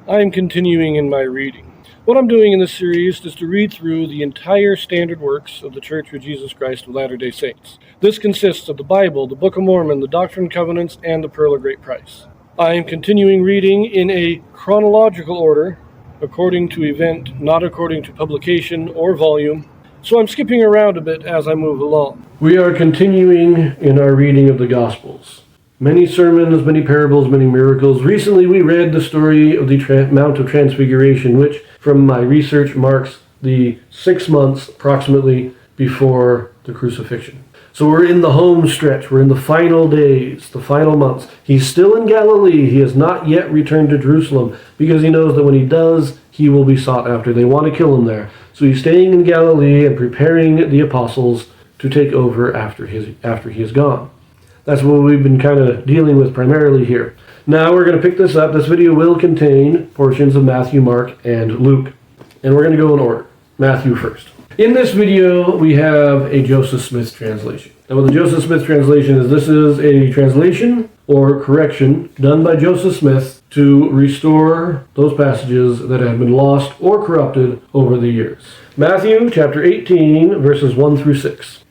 I am continuing in my reading. What I'm doing in this series is to read through the entire standard works of the Church of Jesus Christ of Latter-day Saints. This consists of the Bible, the Book of Mormon, the Doctrine and Covenants, and the Pearl of Great Price. I am continuing reading in a chronological order, according to event, not according to publication or volume, so I'm skipping around a bit as I move along. We are continuing in our reading of the Gospels. Many sermons, many parables, many miracles. Recently we read the story of the Mount of Transfiguration, which, from my research, marks the 6 months approximately before the crucifixion. So we're in the home stretch. We're in the final days, the final months. He's still in Galilee. He has not yet returned to Jerusalem because he knows that when he does, he will be sought after. They want to kill him there. So he's staying in Galilee and preparing the apostles to take over after he is gone. That's what we've been kind of dealing with primarily here. Now we're going to pick this up. This video will contain portions of Matthew, Mark, and Luke. And we're going to go in order. Matthew first. In this video, we have a Joseph Smith translation. Now what the Joseph Smith translation is, this is a translation or correction done by Joseph Smith to restore those passages that have been lost or corrupted over the years. Matthew chapter 18, verses 1 through 6.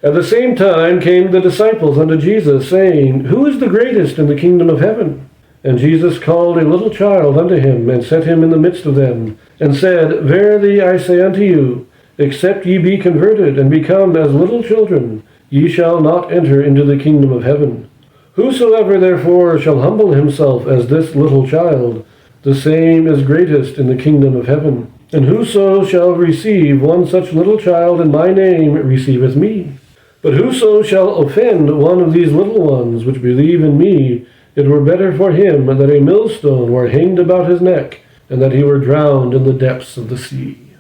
At the same time came the disciples unto Jesus, saying, Who is the greatest in the kingdom of heaven? And Jesus called a little child unto him, and set him in the midst of them, and said, Verily I say unto you, except ye be converted, and become as little children, ye shall not enter into the kingdom of heaven. Whosoever therefore shall humble himself as this little child, the same is greatest in the kingdom of heaven. And whoso shall receive one such little child in my name receiveth me. But whoso shall offend one of these little ones which believe in me, it were better for him that a millstone were hanged about his neck, and that he were drowned in the depths of the sea.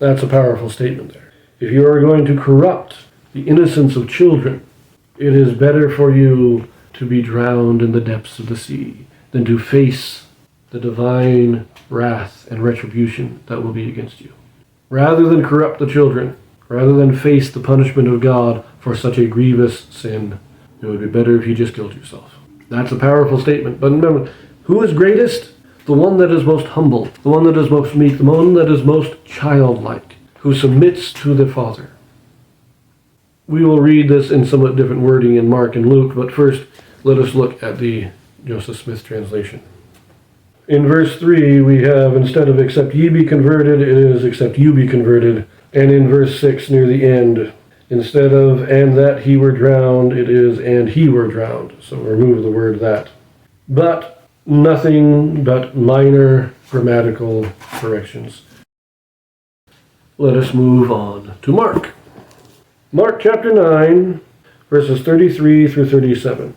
That's a powerful statement there. If you are going to corrupt the innocence of children, it is better for you to be drowned in the depths of the sea than to face the divine wrath and retribution that will be against you. Rather than corrupt the children, rather than face the punishment of God for such a grievous sin, it would be better if you just killed yourself. That's a powerful statement. But remember, who is greatest? The one that is most humble, the one that is most meek, the one that is most childlike, who submits to the Father. We will read this in somewhat different wording in Mark and Luke, but first let us look at the Joseph Smith translation. In verse 3 we have, instead of except ye be converted, it is except you be converted. And in verse 6 near the end, instead of and that he were drowned, it is and he were drowned. So remove the word that. But nothing but minor grammatical corrections. Let us move on to Mark. Mark chapter 9, verses 33 through 37.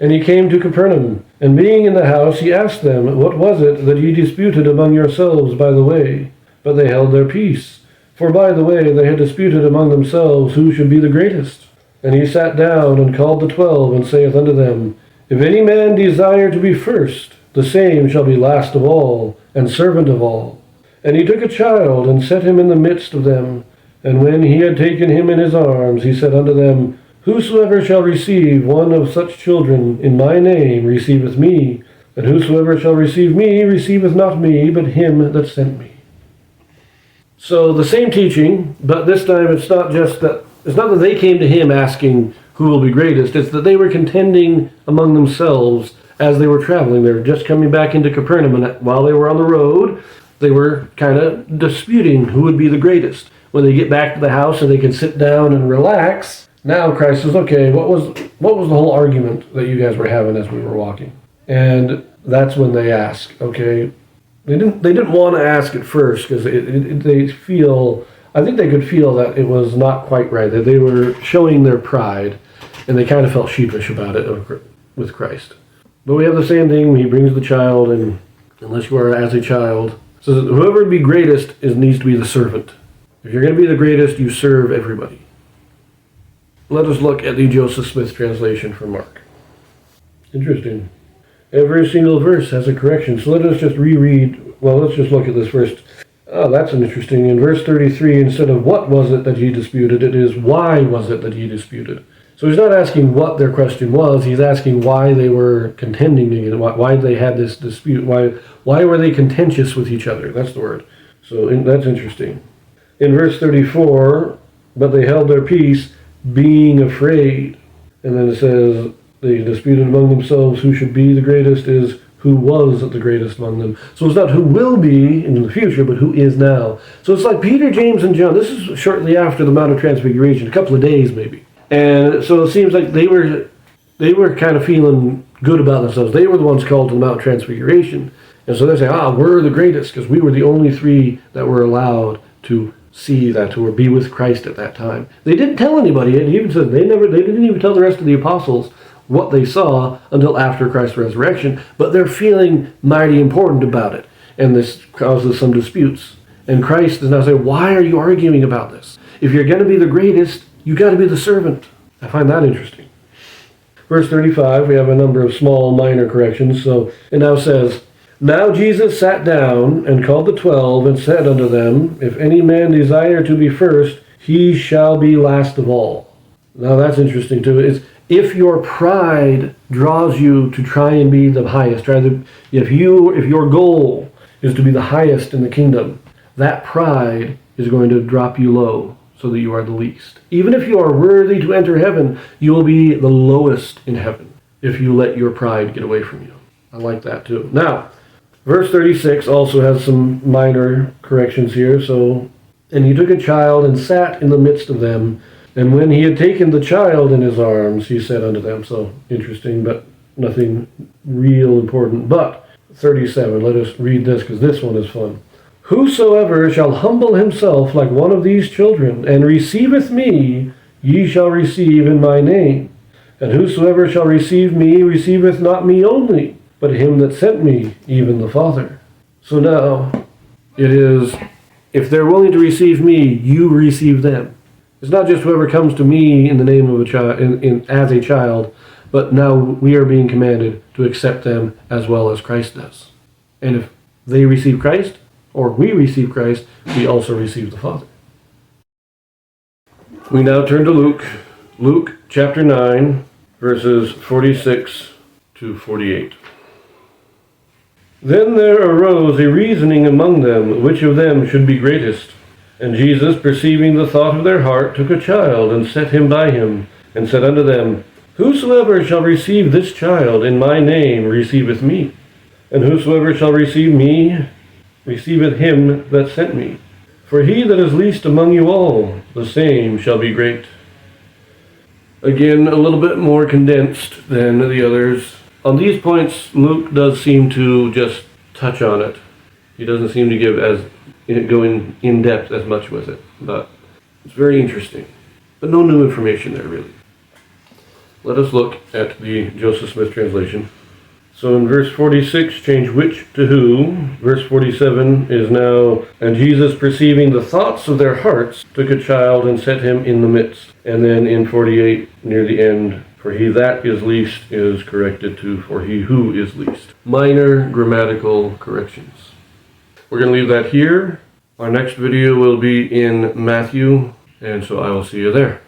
And he came to Capernaum, and being in the house, he asked them, What was it that ye disputed among yourselves by the way? But they held their peace. For by the way they had disputed among themselves who should be the greatest. And he sat down and called the 12, and saith unto them, If any man desire to be first, the same shall be last of all, and servant of all. And he took a child, and set him in the midst of them. And when he had taken him in his arms, he said unto them, Whosoever shall receive one of such children in my name receiveth me, and whosoever shall receive me receiveth not me, but him that sent me. So the same teaching, but this time it's not that they came to him asking who will be greatest. It's that they were contending among themselves as they were traveling. They were just coming back into Capernaum, and while they were on the road, they were kind of disputing who would be the greatest. When they get back to the house and they can sit down and relax, now Christ says, okay, what was the whole argument that you guys were having as we were walking? And that's when they ask, okay. They didn't want to ask at first because I think they could feel that it was not quite right, that they were showing their pride, and they kind of felt sheepish about it with Christ. But we have the same thing when he brings the child, and unless you are as a child, so that whoever be greatest needs to be the servant. If you're going to be the greatest, you serve everybody. Let us look at the Joseph Smith translation from Mark. Interesting. Every single verse has a correction. So let us just reread. Well, let's just look at this first. Oh, that's an interesting. In verse 33, instead of what was it that ye disputed, it is why was it that ye disputed. So he's not asking what their question was. He's asking why they were contending together, why they had this dispute, why were they contentious with each other? That's the word. So that's interesting. In verse 34, but they held their peace, being afraid. And then it says, they disputed among themselves who should be the greatest is who was the greatest among them. So it's not who will be in the future, but who is now. So it's like Peter, James, and John. This is shortly after the Mount of Transfiguration, a couple of days maybe. And so it seems like they were kind of feeling good about themselves. They were the ones called to the Mount of Transfiguration. And so they're saying, we're the greatest because we were the only three that were allowed to see that, or be with Christ at that time. They didn't tell anybody. It even says they didn't even tell the rest of the apostles what they saw until after Christ's resurrection, but they're feeling mighty important about it. And this causes some disputes. And Christ is now saying, why are you arguing about this? If you're going to be the greatest, you got to be the servant. I find that interesting. Verse 35, we have a number of small minor corrections. So it now says, now Jesus sat down and called the 12 and said unto them, if any man desire to be first, he shall be last of all. Now that's interesting too. It's if your pride draws you to try and be the highest, if your goal is to be the highest in the kingdom, that pride is going to drop you low so that you are the least. Even if you are worthy to enter heaven, you will be the lowest in heaven if you let your pride get away from you. I like that too. Now, verse 36 also has some minor corrections here. So, and he took a child and sat in the midst of them. And when he had taken the child in his arms, he said unto them, so interesting, but nothing real important. But 37, let us read this, because this one is fun. Whosoever shall humble himself like one of these children, and receiveth me, ye shall receive in my name. And whosoever shall receive me, receiveth not me only, but him that sent me, even the Father. So now, it is, if they're willing to receive me, you receive them. It's not just whoever comes to me in the name of a child, as a child, but now we are being commanded to accept them as well as Christ does. And if they receive Christ, or we receive Christ, we also receive the Father. We now turn to Luke. Luke chapter 9, verses 46 to 48. Then there arose a reasoning among them, which of them should be greatest. And Jesus, perceiving the thought of their heart, took a child, and set him by him, and said unto them, whosoever shall receive this child in my name receiveth me. And whosoever shall receive me receiveth him that sent me. For he that is least among you all, the same shall be great. Again, a little bit more condensed than the others. On these points, Luke does seem to just touch on it. He doesn't seem to give going in depth as much with it, but it's very interesting. But no new information there, really. Let us look at the Joseph Smith translation. So in verse 46, change which to who. Verse 47 is now, and Jesus, perceiving the thoughts of their hearts, took a child and set him in the midst. And then in 48, near the end, for he that is least is corrected to for he who is least. Minor grammatical corrections. We're going to leave that here. Our next video will be in Matthew, and so I will see you there.